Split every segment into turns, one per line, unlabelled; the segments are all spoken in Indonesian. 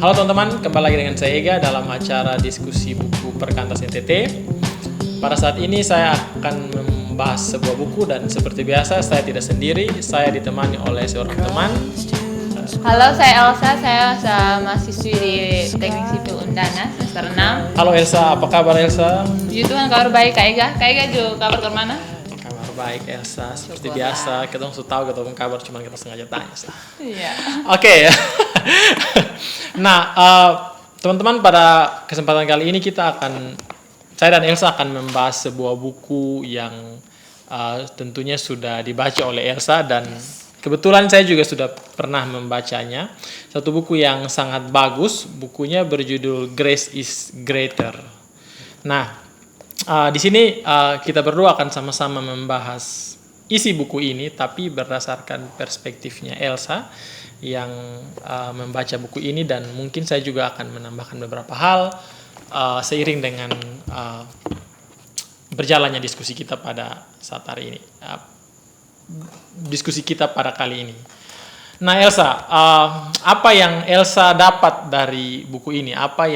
Halo teman-teman, kembali lagi dengan saya Ega dalam acara diskusi buku Perkantas NTT. Pada saat ini saya akan membahas sebuah buku dan seperti biasa saya tidak sendiri, saya ditemani oleh seorang teman.
Halo, saya Elsa, saya mahasiswi di Teknik Sipil Undana semester 6.
Halo Elsa, apa kabar Elsa?
Puji Tuhan, kabar baik Kak Ega. Kak Ega juga kabar kemana?
Kabar baik Elsa, seperti biasa kita sudah tahu ketemu kabar, cuma kita sengaja tanya.
Iya.
Oke. Nah, teman-teman, pada kesempatan kali ini saya dan Elsa akan membahas sebuah buku yang tentunya sudah dibaca oleh Elsa dan kebetulan saya juga sudah pernah membacanya. Satu buku yang sangat bagus, bukunya berjudul Grace is Greater. Nah, di sini kita berdua akan sama-sama membahas isi buku ini, tapi berdasarkan perspektifnya Elsa yang membaca buku ini, dan mungkin saya juga akan menambahkan beberapa hal seiring dengan berjalannya diskusi kita pada saat hari ini, diskusi kita pada kali ini. Nah Elsa, apa yang Elsa dapat dari buku ini? Apa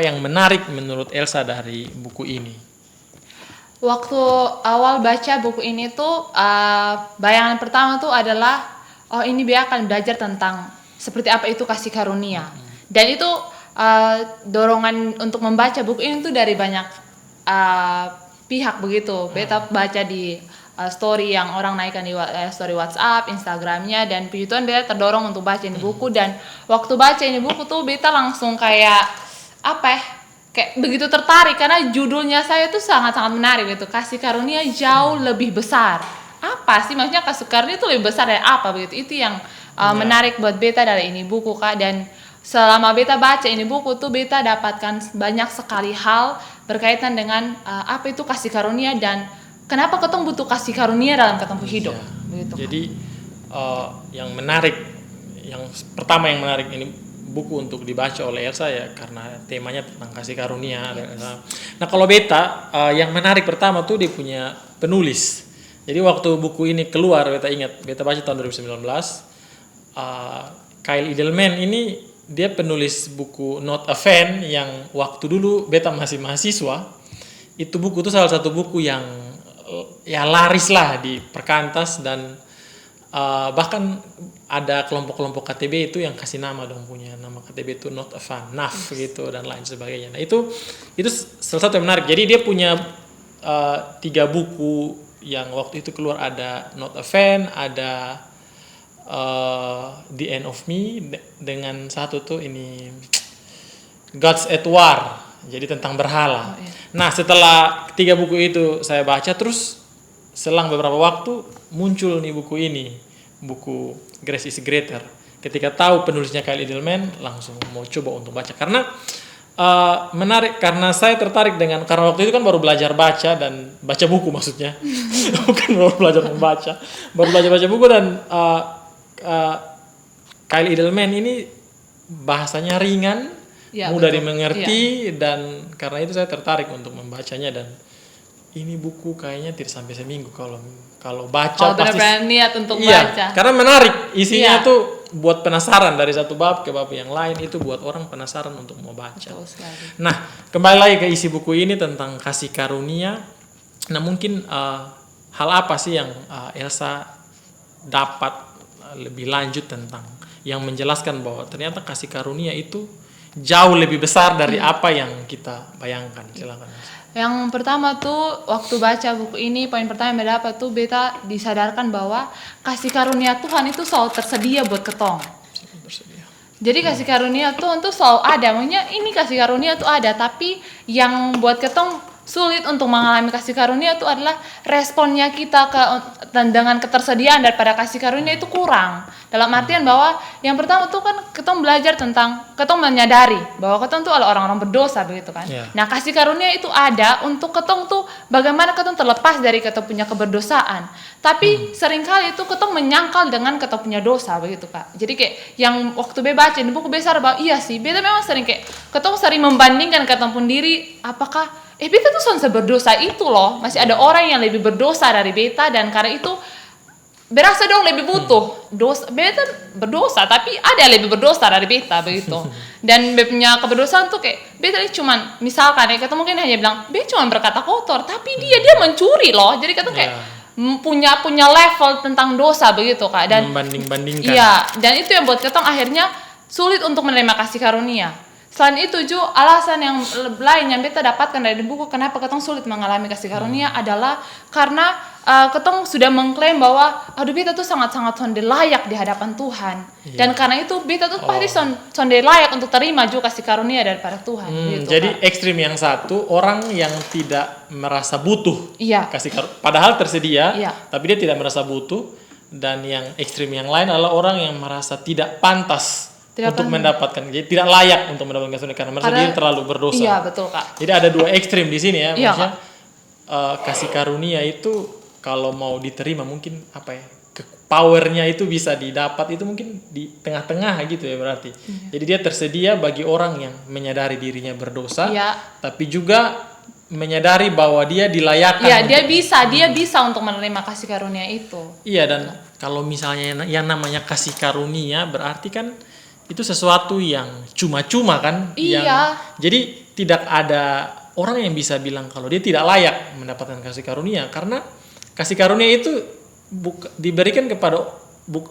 yang menarik menurut Elsa dari buku ini?
Waktu awal baca buku ini tuh bayangan pertama tuh adalah ini dia akan belajar tentang seperti apa itu kasih karunia. Dan itu dorongan untuk membaca buku ini tuh dari banyak pihak begitu. Beta baca di story yang orang naikkan di story WhatsApp, Instagramnya, dan puji Tuhan beta terdorong untuk baca ini buku. Dan waktu baca ini buku tuh beta langsung kayak kayak begitu tertarik karena judulnya saya tuh sangat-sangat menarik gitu. Kasih karunia jauh lebih besar. Apa sih maksudnya kasih karunia itu lebih besar dari apa begitu? Itu yang menarik buat beta dari ini buku Kak. Dan selama beta baca ini buku tuh beta dapatkan banyak sekali hal berkaitan dengan apa itu kasih karunia dan kenapa ketong butuh kasih karunia dalam ketong hidup. Begitu.
Jadi yang pertama yang menarik ini buku untuk dibaca oleh Elsa ya karena temanya tentang kasih karunia. Nah kalau beta yang menarik pertama tuh dia punya penulis. Jadi waktu buku ini keluar beta baca tahun 2019, Kyle Idleman ini dia penulis buku Not a Fan yang waktu dulu beta masih mahasiswa. Itu buku itu salah satu buku yang ya laris lah di Perkantas dan bahkan ada kelompok-kelompok KTB itu yang kasih nama dong, punya nama KTB itu Not a Fan, NAF gitu dan lain sebagainya. Nah itu salah satu yang menarik. Jadi dia punya 3 buku yang waktu itu keluar, ada Not a Fan, ada The End of Me, dengan satu tuh ini Gods at War, jadi tentang berhala. Nah setelah 3 buku itu saya baca, terus selang beberapa waktu muncul nih buku Grace is Greater. Ketika tahu penulisnya Kyle Idleman, langsung mau coba untuk baca karena menarik, karena saya tertarik karena waktu itu kan baru belajar baca dan baca buku maksudnya. Bukan baru belajar membaca, baru belajar buku dan Kyle Idleman ini bahasanya ringan, mudah dimengerti, dan karena itu saya tertarik untuk membacanya. Dan ini buku kayaknya tidak sampai seminggu kalau baca pasti
benar-benar niat untuk baca.
Karena menarik isinya tuh buat penasaran, dari satu bab ke bab yang lain itu buat orang penasaran untuk mau baca. Nah kembali lagi ke isi buku ini tentang kasih karunia. Nah mungkin hal apa sih yang Elsa dapat lebih lanjut tentang yang menjelaskan bahwa ternyata kasih karunia itu jauh lebih besar dari apa yang kita bayangkan. Silakan.
Yang pertama tuh waktu baca buku ini, poin pertama yang dapat tuh beta disadarkan bahwa kasih karunia Tuhan itu selalu tersedia buat ketong. Jadi kasih karunia Tuhan tuh selalu ada. Maksudnya ini kasih karunia tuh ada, tapi yang buat ketong sulit untuk mengalami kasih karunia itu adalah responnya kita dengan ketersediaan daripada kasih karunia itu kurang. Dalam artian bahwa yang pertama tuh kan ketong belajar tentang, ketong menyadari bahwa ketong tuh adalah orang-orang berdosa begitu kan. Nah kasih karunia itu ada untuk ketong tuh bagaimana ketong terlepas dari ketong punya keberdosaan. Tapi seringkali itu ketong menyangkal dengan ketong punya dosa begitu Kak. Jadi kayak yang waktu baca di buku besar bahwa iya sih, beta memang sering kayak ketong sering membandingkan ketong pun diri, apakah beta tuh berdosa itu loh, masih ada orang yang lebih berdosa dari beta, dan karena itu berasa dong lebih butuh dosa. Beta berdosa, tapi ada yang lebih berdosa dari beta begitu. Dan beta punya keberdosaan tuh kayak beta ini cuman misalkan ya kita mungkin hanya bilang beta cuma berkata kotor, tapi dia mencuri loh. Jadi kita kayak punya level tentang dosa begitu Kak. Dan
membanding-bandingkan.
iya, dan itu yang buat kita akhirnya sulit untuk menerima kasih karunia. Selain itu juga alasan yang lain yang beta dapatkan dari buku kenapa ketong sulit mengalami kasih karunia adalah karena ketong sudah mengklaim bahwa aduh beta tuh sangat-sangat sonde layak di hadapan Tuhan. Dan karena itu beta tuh pasti sonde layak untuk terima juga kasih karunia daripada Tuhan gitu,
jadi
Kak.
ekstrim yang satu, orang yang tidak merasa butuh
Iya.
kasih karunia, padahal tersedia,
Iya.
tapi dia tidak merasa butuh. Dan yang ekstrim yang lain adalah orang yang merasa tidak pantas untuk mendapatkan, jadi tidak layak untuk mendapatkan karunia karena merasa diri terlalu berdosa.
Iya, betul Kak.
Jadi ada dua ekstrim di sini ya,
Iya,
maksudnya kasih karunia itu kalau mau diterima mungkin apa ya, powernya itu bisa didapat itu mungkin di tengah-tengah gitu ya berarti. Jadi dia tersedia bagi orang yang menyadari dirinya berdosa, tapi juga menyadari bahwa dia dilayakkan.
Iya, dia bisa untuk menerima kasih karunia itu.
Iya, dan kalau misalnya yang namanya kasih karunia berarti kan itu sesuatu yang cuma-cuma kan.
Iya.
Jadi tidak ada orang yang bisa bilang kalau dia tidak layak mendapatkan kasih karunia, karena kasih karunia itu diberikan kepada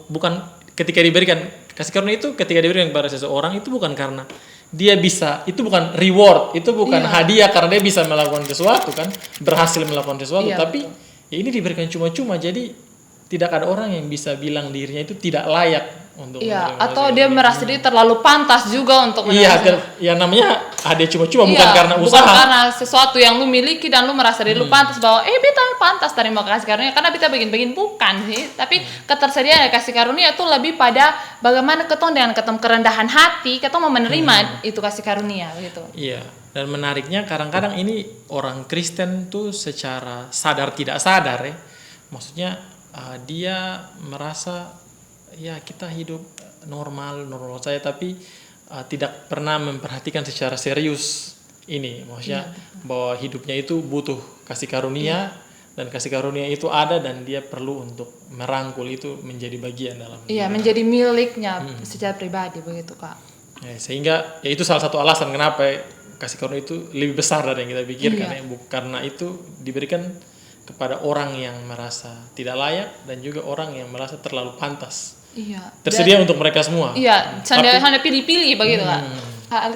bukan ketika diberikan kasih karunia itu ketika diberikan kepada seseorang itu bukan karena dia bisa, itu bukan reward, itu bukan hadiah karena dia bisa melakukan sesuatu kan, berhasil melakukan sesuatu, tapi ya ini diberikan cuma-cuma. Jadi tidak ada orang yang bisa bilang dirinya itu tidak layak untuk
atau dia merasa dia terlalu pantas juga untuk
menerima. Yang namanya ada cuma-cuma, bukan karena usaha.
Bukan karena sesuatu yang lu miliki dan lu merasa diri lu pantas bahwa beta pantas terima kasih karunia karena beta begini-begini, bukan sih. Tapi ketersediaan kasih karunia itu lebih pada bagaimana ketong dengan ketong kerendahan hati ketong mau menerima itu kasih karunia gitu.
Iya. Dan menariknya kadang-kadang ini orang Kristen tuh secara sadar tidak sadar ya, maksudnya dia merasa ya kita hidup normal saja, tapi tidak pernah memperhatikan secara serius ini, maksudnya bahwa hidupnya itu butuh kasih karunia dan kasih karunia itu ada dan dia perlu untuk merangkul itu menjadi bagian dalam
menjadi miliknya secara pribadi begitu Kak.
Sehingga ya itu salah satu alasan kenapa kasih karunia itu lebih besar dari yang kita pikirkan ya, karena itu diberikan kepada orang yang merasa tidak layak dan juga orang yang merasa terlalu pantas. Tersedia untuk mereka semua.
Hanya pilih-pilih begitu Kak.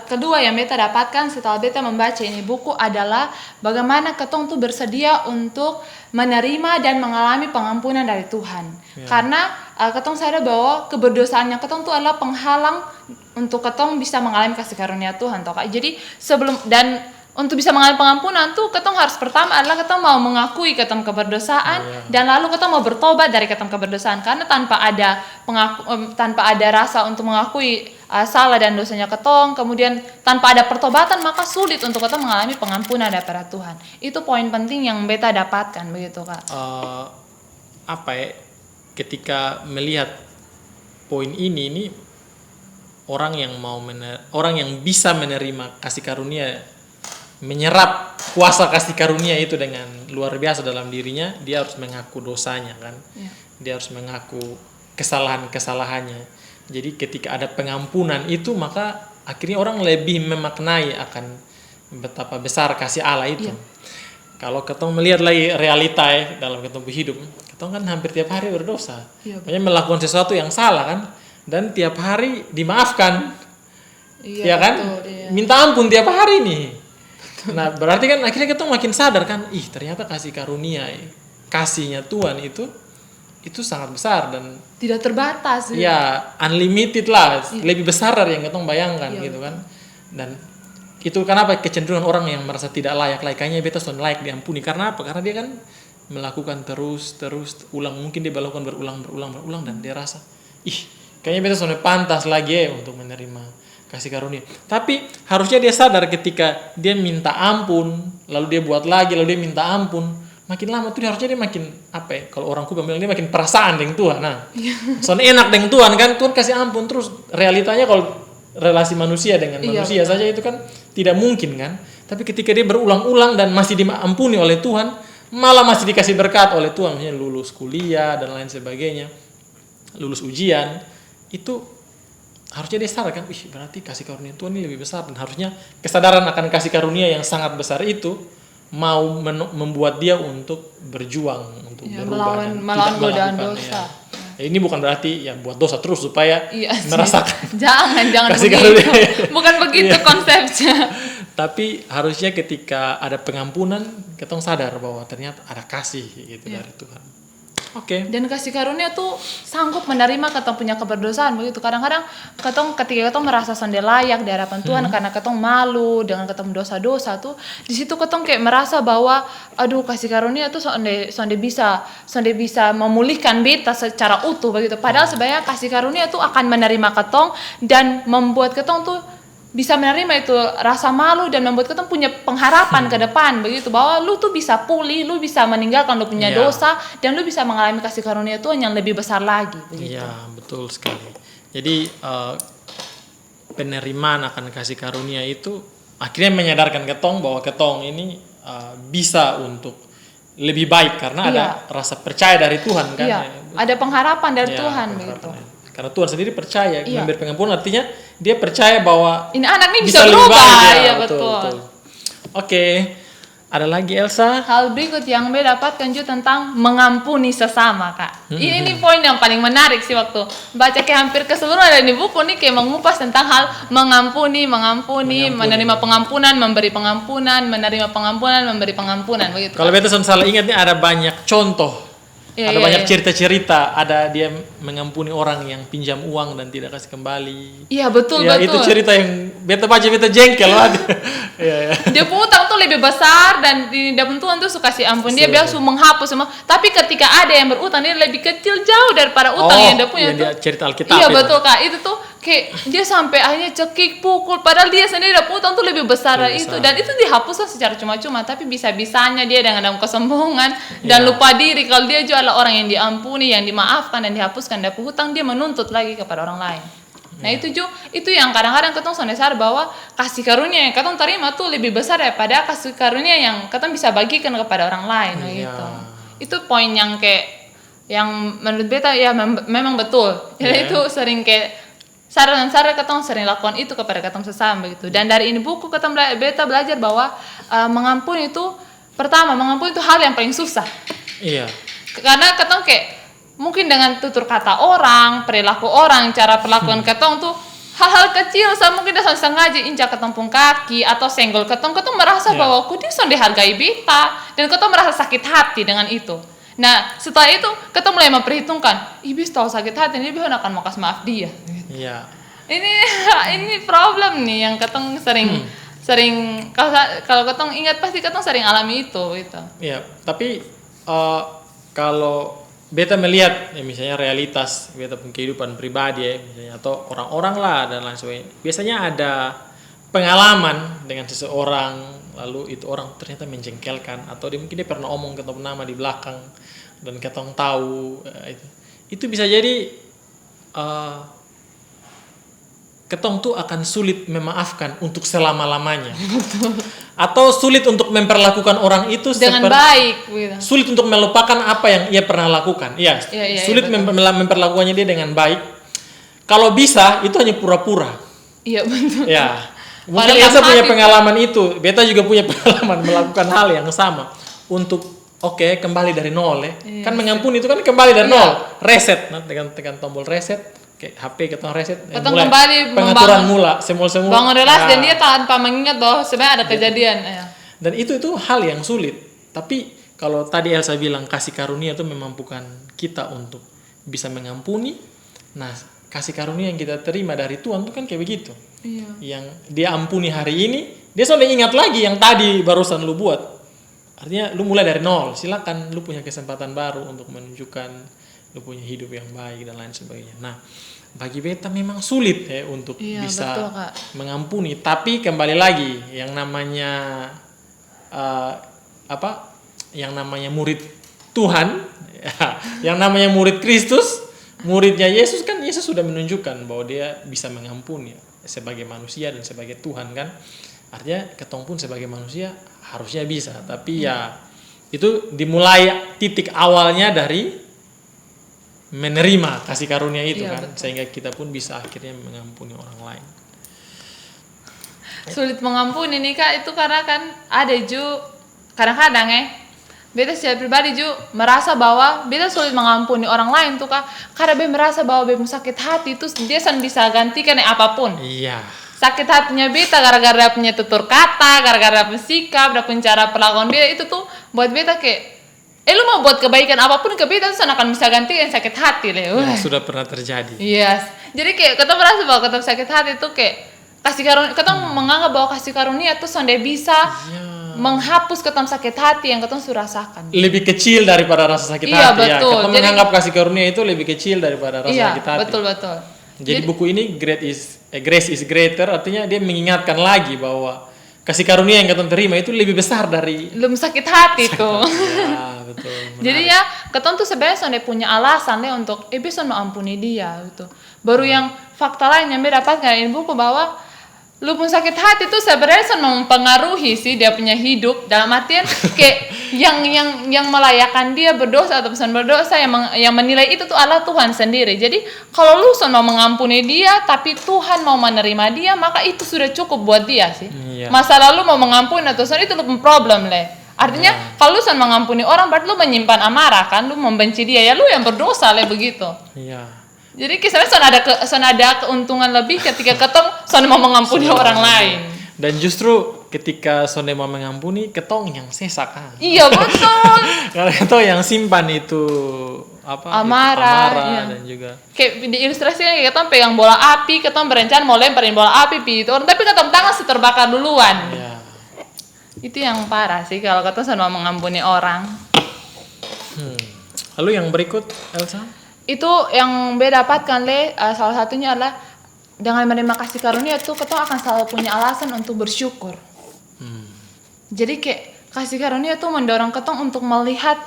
Kedua yang beta dapatkan setelah beta membaca ini buku adalah bagaimana ketong tuh bersedia untuk menerima dan mengalami pengampunan dari Tuhan. Karena ketong sadar bahwa keberdosaannya ketong tuh adalah penghalang untuk ketong bisa mengalami kasih karunia Tuhan toh Kak. Jadi untuk bisa mengalami pengampunan tuh ketong harus pertama adalah ketong mau mengakui ketong keberdosaan dan lalu ketong mau bertobat dari ketong keberdosaan, karena tanpa ada rasa untuk mengakui salah dan dosanya ketong, kemudian tanpa ada pertobatan maka sulit untuk ketong mengalami pengampunan daripada Tuhan. Itu poin penting yang beta dapatkan begitu Kak.
Ketika melihat poin ini orang yang bisa menerima kasih karunia, menyerap kuasa kasih karunia itu dengan luar biasa dalam dirinya, dia harus mengaku dosanya kan. Dia harus mengaku kesalahannya. Jadi ketika ada pengampunan itu maka akhirnya orang lebih memaknai akan betapa besar kasih Allah itu. Kalau ketong melihat lagi realita dalam ketong hidup, ketong kan hampir tiap hari berdosa. Makanya melakukan sesuatu yang salah kan, dan tiap hari dimaafkan. Ya kan? Minta ampun tiap hari nih. Nah berarti kan akhirnya kita makin sadar kan, ternyata kasih karunia, kasihnya Tuhan itu sangat besar dan
tidak terbatas.
Unlimited lah, lebih besar dari yang kita bayangkan gitu kan. Dan itu kenapa kecenderungan orang yang merasa tidak layak, kayaknya beta sudah layak diampuni, karena apa? Karena dia kan melakukan terus ulang, mungkin dia melakukan berulang dan dia rasa kayaknya beta sudah pantas lagi untuk menerima kasih karunia. Tapi harusnya dia sadar ketika dia minta ampun, lalu dia buat lagi, lalu dia minta ampun, makin lama tuh harusnya dia makin kalau orang Kuba bilang dia makin perasaan dengan Tuhan. Soalnya enak dengan Tuhan kan, Tuhan kasih ampun terus. Realitanya kalau relasi manusia dengan manusia saja itu kan tidak mungkin kan. Tapi ketika dia berulang-ulang dan masih diampuni oleh Tuhan, malah masih dikasih berkat oleh Tuhan, misalnya lulus kuliah dan lain sebagainya, lulus ujian, itu harusnya dia sadar kan, berarti kasih karunia Tuhan ini lebih besar, dan harusnya kesadaran akan kasih karunia yang sangat besar itu mau membuat dia untuk berjuang untuk berubah dan
melawan
tidak
godaan
melakukan
dosa.
Ini bukan berarti ya buat dosa terus supaya merasakan
jangan
kasih
begitu.
karunia.
Bukan begitu konsepnya.
Tapi harusnya ketika ada pengampunan, kita sadar bahwa ternyata ada kasih gitu dari Tuhan. Oke.
Dan kasih karunia tuh sanggup menerima ketong punya keberdosaan begitu. Kadang-kadang ketika ketong merasa sonde layak di hadapan Tuhan karena ketong malu dengan ketong dosa-dosa tuh, di situ ketong kayak merasa bahwa aduh kasih karunia tuh sonde bisa memulihkan beta secara utuh begitu. Padahal sebenarnya kasih karunia tuh akan menerima ketong dan membuat ketong tuh bisa menerima itu rasa malu dan membuat kita punya pengharapan ke depan begitu, bahwa lu tuh bisa pulih, lu bisa meninggalkan lu punya dosa, dan lu bisa mengalami kasih karunia Tuhan yang lebih besar lagi begitu.
Iya, betul sekali. Jadi penerimaan akan kasih karunia itu akhirnya menyadarkan ketong bahwa ketong ini bisa untuk lebih baik karena ada rasa percaya dari Tuhan kan.
Ada pengharapan dari Tuhan begitu.
Karena Tuhan sendiri percaya memberi pengampunan, artinya dia percaya bahwa
ini anak ini bisa
lebih
berubah.
baik,
Iya betul.
Oke. Ada lagi Elsa?
Hal berikut yang beta dapatkan juga tentang mengampuni sesama, Kak. Ini poin yang paling menarik sih waktu baca kayak hampir keseluruhan dari buku nih, kayak mengupas tentang hal mengampuni, menerima pengampunan, memberi pengampunan, menerima pengampunan, memberi pengampunan begitu.
Kalau beta salah ingat nih ada banyak contoh. Ada banyak cerita-cerita, ada dia mengampuni orang yang pinjam uang dan tidak kasih kembali.
Iya betul.
Itu cerita yang beta baca beta jengkel banget.
Dia utang tuh lebih besar dan di dalam Tuhan tuh suka kasih ampun. Dia biasa menghapus semua. Tapi ketika ada yang berutang dia lebih kecil jauh daripada utang yang dia punya tuh.
Dia cerita Alkitab.
Iya betul Kak. Itu tuh kayak dia sampai akhirnya cekik pukul, padahal dia sendiri dapat utang tuh lebih besar dari itu, dan itu dihapuskan secara cuma-cuma. Tapi bisa-bisanya dia dengan dalam kesombongan dan lupa diri kalau dia juga adalah orang yang diampuni, yang dimaafkan dan dihapuskan dari hutang, dia menuntut lagi kepada orang lain. Nah itu yang kadang-kadang ketong sadar bahwa kasih karunia yang ketong terima tuh lebih besar daripada kasih karunia yang ketong bisa bagikan kepada orang lain gitu. Itu poin yang kayak yang menurut beta ya memang betul. Jadi itu sering kayak saran-saran ketong sering lakukan itu kepada ketong sesama begitu. Dan dari ini buku ketong beta belajar bahwa mengampuni itu mengampuni itu hal yang paling susah.
Iya.
Karena ketong kayak mungkin dengan tutur kata orang, perilaku orang, cara perlakuan ketong tuh hal-hal kecil, mungkin dia sengaja injak ketong pung kaki atau senggol ketong merasa bahwa dia sonde hargai beta, dan ketong merasa sakit hati dengan itu. Nah setelah itu ketong mulai memperhitungkan, ibis tahu sakit hati ini dia akan mau kasih maaf dia.
Iya.
Ini problem nih yang ketong sering kalau ketong ingat pasti ketong sering alami itu gitu.
Iya, tapi kalau beta melihat misalnya realitas beta pun kehidupan pribadi misalnya, atau orang-orang lah dan lain sebagainya, biasanya ada pengalaman dengan seseorang, lalu itu orang ternyata menjengkelkan, atau mungkin dia pernah omong ketemu nama di belakang dan ketong tahu itu bisa jadi ketong tuh akan sulit memaafkan untuk selama-lamanya. Atau sulit untuk memperlakukan orang itu
dengan baik gitu.
Sulit untuk melupakan apa yang ia pernah lakukan. Sulit memperlakukannya dia dengan baik. Kalau bisa itu hanya pura-pura.
Iya betul.
Mungkin Elsa punya pengalaman itu, beta juga punya pengalaman melakukan hal yang sama untuk kembali dari nol kan mengampuni itu kan kembali dari nol, reset, tekan tombol reset. Kayak HP ketong reset, mulai
kembali
pengaturan mula, semua
bangun relasi dan dia tanpa mengingat bahwa sebenarnya ada kejadian.
Dan itu hal yang sulit. Tapi kalau tadi Elsa bilang kasih karunia itu memampukan kita untuk bisa mengampuni. Nah kasih karunia yang kita terima dari Tuhan itu kan kayak begitu. Yang dia ampuni hari ini, dia sampai ingat lagi yang tadi barusan lu buat. Artinya lu mulai dari nol. Silakan lu punya kesempatan baru untuk menunjukkan lu punya hidup yang baik dan lain sebagainya. Nah, bagi beta memang sulit untuk bisa
betul,
mengampuni. Tapi kembali lagi, yang namanya yang namanya murid Tuhan, yang namanya murid Kristus, muridnya Yesus kan, Yesus sudah menunjukkan bahwa dia bisa mengampuni sebagai manusia dan sebagai Tuhan kan. Artinya ketong pun sebagai manusia harusnya bisa, tapi Itu dimulai titik awalnya dari menerima kasih karunia itu,
Iya,
kan,
betul.
sehingga kita pun bisa akhirnya mengampuni orang lain.
Sulit mengampuni nih Kak, itu karena kan ada kadang-kadang beta secara pribadi merasa bahwa beta sulit mengampuni orang lain tuh Kak, karena beta merasa bahwa beta sakit hati itu dia bisa gantikan apapun.
Iya.
Sakit hatinya beta gara-gara dia punya tutur kata, gara-gara dia punya sikap, dia punya cara perlakuan beta itu tuh buat beta kayak lu mau buat kebaikan apapun ke beta tuh akan bisa gantikan sakit hati
Ya, sudah pernah terjadi.
Yes. Jadi kayak kita merasa bahwa kita sakit hati itu kayak kasih karunia, kita menganggap bahwa kasih karunia tuh sonde bisa menghapus kita sakit hati yang kita sudah rasakan.
Lebih kecil daripada rasa sakit
Iya,
hati.
betul.
Ya, kita menganggap kasih karunia itu lebih kecil daripada rasa
Iya,
sakit hati.
betul.
Jadi buku ini Grace is Greater, artinya dia mengingatkan lagi bahwa kasih karunia yang kita terima itu lebih besar dari
belum sakit hati tuh.
Ya, betul.
Jadi ya, kita tuh sebenarnya sonde punya alasan untuk bisa mengampuni dia gitu. Baru yang fakta lain yang beda dapatkan dari buku bahwa lu pun sakit hati tuh sebenarnya mempengaruhi sih dia punya hidup, dalam artian kayak yang melayakkan dia berdosa atau pesan berdosa yang menilai itu tuh Allah Tuhan sendiri. Jadi kalau lu mau mengampuni dia tapi Tuhan mau menerima dia, maka itu sudah cukup buat dia sih.
Iya.
Masa lalu mau mengampuni atau itu lu problem Artinya kalau lu mengampuni orang berarti lu menyimpan amarah kan, lu membenci dia, ya lu yang berdosa begitu.
Iya.
Jadi kisahnya ada keuntungan lebih ketika ketong mau mengampuni orang lain.
Dan justru ketika sonde mau mengampuni, ketong yang sesak kan.
Iya betul.
Karena ketong yang simpan itu
Amarah, iya.
dan juga
Kayak di ilustrasinya kayak ketong pegang bola api, ketong berencana mau lemparin bola api itu orang, tapi ketong tangan terbakar duluan.
ya.
Itu yang parah sih kalau ketong mau mengampuni orang.
Lalu yang berikut, Elsa?
Itu yang beda dapatkan salah satunya adalah dengan menerima kasih karunia tuh ketong akan selalu punya alasan untuk bersyukur. Jadi kayak kasih karunia tuh mendorong ketong untuk melihat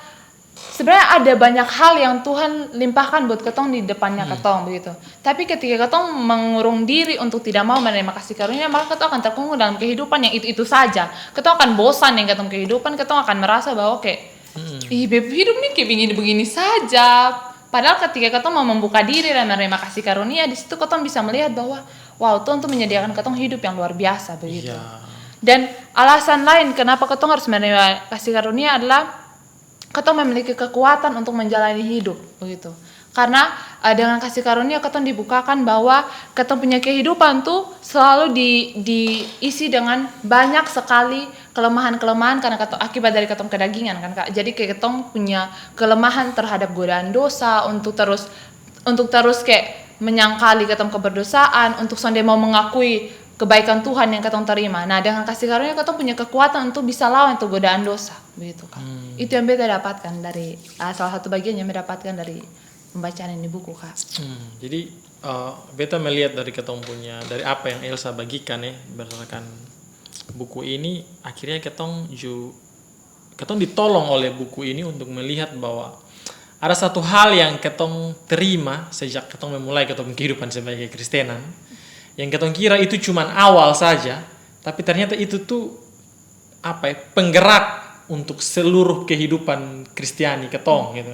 sebenarnya ada banyak hal yang Tuhan limpahkan buat ketong di depannya ketong begitu. Tapi ketika ketong mengurung diri untuk tidak mau menerima kasih karunia, maka ketong akan terkungkung dalam kehidupan yang itu saja. Ketong akan bosan dengan ketong kehidupan, ketong akan merasa bahwa kayak hidup nih kayak begini-begini saja. Padahal ketika ketong mau membuka diri dan menerima kasih karunia, di situ ketong bisa melihat bahwa wow, Tuhan tuh menyediakan ketong hidup yang luar biasa begitu.
Ya.
Dan alasan lain kenapa ketong harus menerima kasih karunia adalah ketong memiliki kekuatan untuk menjalani hidup begitu. Karena dengan kasih karunia ketong dibukakan bahwa ketong punya kehidupan tuh selalu diisi dengan banyak sekali kelemahan-kelemahan karena akibat dari ketong kedagingan kan Kak. Jadi kayak ketong punya kelemahan terhadap godaan dosa untuk terus kayak menyangkali ketong keberdosaan, untuk sonde mau mengakui kebaikan Tuhan yang ketong terima. Nah, dengan kasih karunia ketong punya kekuatan untuk bisa lawan tuh godaan dosa begitu Kak. Itu yang beta dapatkan dari salah satu bagian yang beta dapatkan dari pembacaan ini buku Kak.
Jadi beta melihat dari ketong punya, dari apa yang Elsa bagikan berdasarkan buku ini, akhirnya ketong ditolong oleh buku ini untuk melihat bahwa ada satu hal yang ketong terima sejak ketong memulai ketong kehidupan sebagai Kristenan, yang ketong kira itu cuman awal saja, tapi ternyata itu tuh penggerak untuk seluruh kehidupan Kristiani ketong gitu.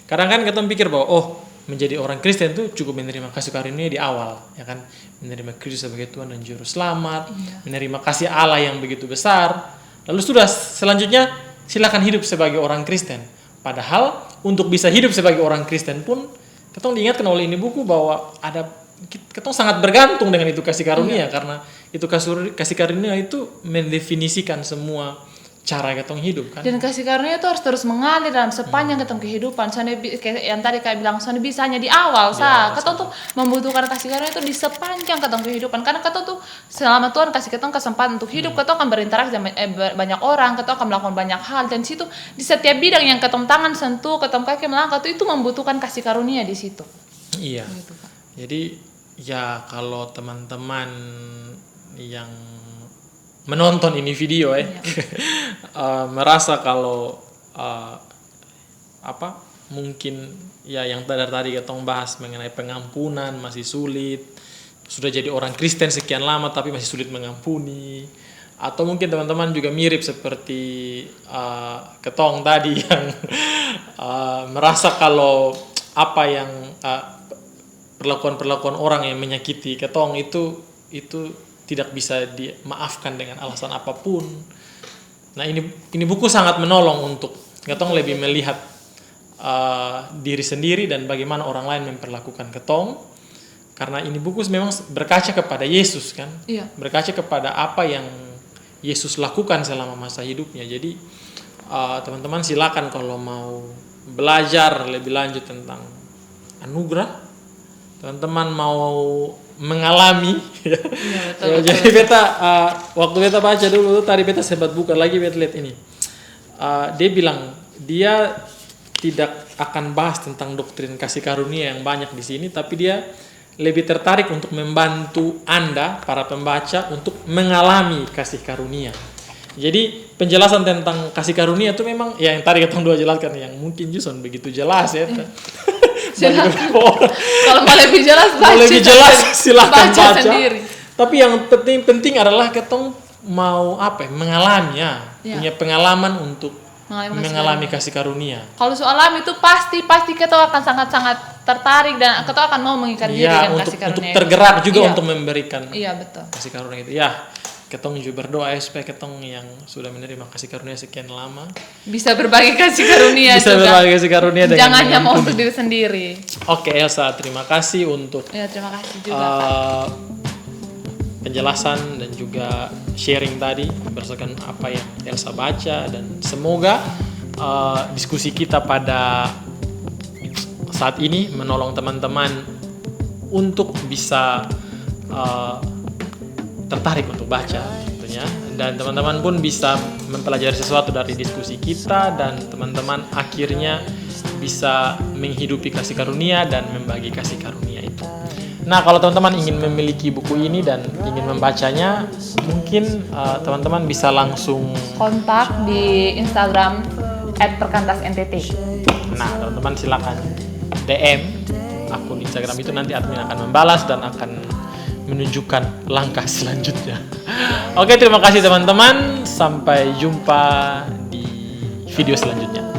Kadang kan ketong pikir bahwa menjadi orang Kristen tuh cukup menerima kasih karunia di awal, ya kan, menerima Kristus sebagai Tuhan dan Juru Selamat, menerima kasih Allah yang begitu besar, lalu sudah selanjutnya silakan hidup sebagai orang Kristen. Padahal untuk bisa hidup sebagai orang Kristen pun ketong diingatkan oleh ini buku bahwa ketong sangat bergantung dengan itu kasih karunia, karena itu kasih karunia itu mendefinisikan semua cara ketong hidup kan.
Dan kasih karunia itu harus terus mengalir dalam sepanjang ketong kehidupan. Soalnya yang tadi Kak bilang, soalnya bisa hanya di awal. Ketong tuh membutuhkan kasih karunia itu di sepanjang ketong kehidupan. Karena ketong tuh selama Tuhan kasih ketong kesempatan untuk hidup, ketong akan berinteraksi dengan banyak orang, ketong akan melakukan banyak hal. Dan situ di setiap bidang yang ketong tangan sentuh, ketong kaki melangkah itu membutuhkan kasih karunia di situ.
Iya.
Gitu, Kak.
Jadi ya kalau teman-teman yang menonton ini video merasa kalau mungkin ya yang tadi ketong bahas mengenai pengampunan masih sulit, sudah jadi orang Kristen sekian lama tapi masih sulit mengampuni, Atau mungkin teman-teman juga mirip seperti ketong tadi yang merasa kalau apa yang perlakuan-perlakuan orang yang menyakiti ketong itu tidak bisa dimaafkan dengan alasan apapun. Nah, ini buku sangat menolong untuk ketong lebih melihat diri sendiri dan bagaimana orang lain memperlakukan ketong. Karena ini buku memang berkaca kepada Yesus kan, berkaca kepada apa yang Yesus lakukan selama masa hidupnya. Jadi teman-teman silakan kalau mau belajar lebih lanjut tentang anugerah, teman-teman mau mengalami.
Betul.
Jadi beta waktu beta baca dulu tadi beta sempat buka lagi, beta lihat ini. Dia bilang dia tidak akan bahas tentang doktrin kasih karunia yang banyak di sini, tapi dia lebih tertarik untuk membantu Anda, para pembaca, untuk mengalami kasih karunia. Jadi penjelasan tentang kasih karunia itu memang yang tadi kita dua jelaskan, yang mungkin Juson begitu jelas ya.
Silakan. Kalau mau lebih jelas
silakan baca.
Sendiri.
Tapi yang penting adalah ketong mau mengalami punya pengalaman untuk mengalami kasih karunia.
Kalau soal alam itu pasti kita akan sangat-sangat tertarik dan kita akan mau mengikat diri dengan kasih karunia.
Untuk tergerak juga untuk memberikan
betul.
kasih karunia itu. Ya, ketong juga berdoa supaya ketong yang sudah menerima kasih karunia sekian lama
bisa berbagi kasih karunia
berbagi kasih karunia dengan
jangan hanya mau untuk diri sendiri.
Oke, Elsa, terima kasih untuk
terima kasih juga
penjelasan dan juga sharing tadi berdasarkan apa yang Elsa baca, dan semoga diskusi kita pada saat ini menolong teman-teman untuk bisa tertarik untuk baca tentunya, dan teman-teman pun bisa mempelajari sesuatu dari diskusi kita, dan teman-teman akhirnya bisa menghidupi kasih karunia dan membagi kasih karunia itu. Nah, kalau teman-teman ingin memiliki buku ini dan ingin membacanya, mungkin teman-teman bisa langsung
kontak di Instagram @perkantasntt.
Nah, teman-teman silakan DM akun Instagram itu, nanti admin akan membalas dan akan menunjukkan langkah selanjutnya. Oke, terima kasih teman-teman. Sampai jumpa di video selanjutnya.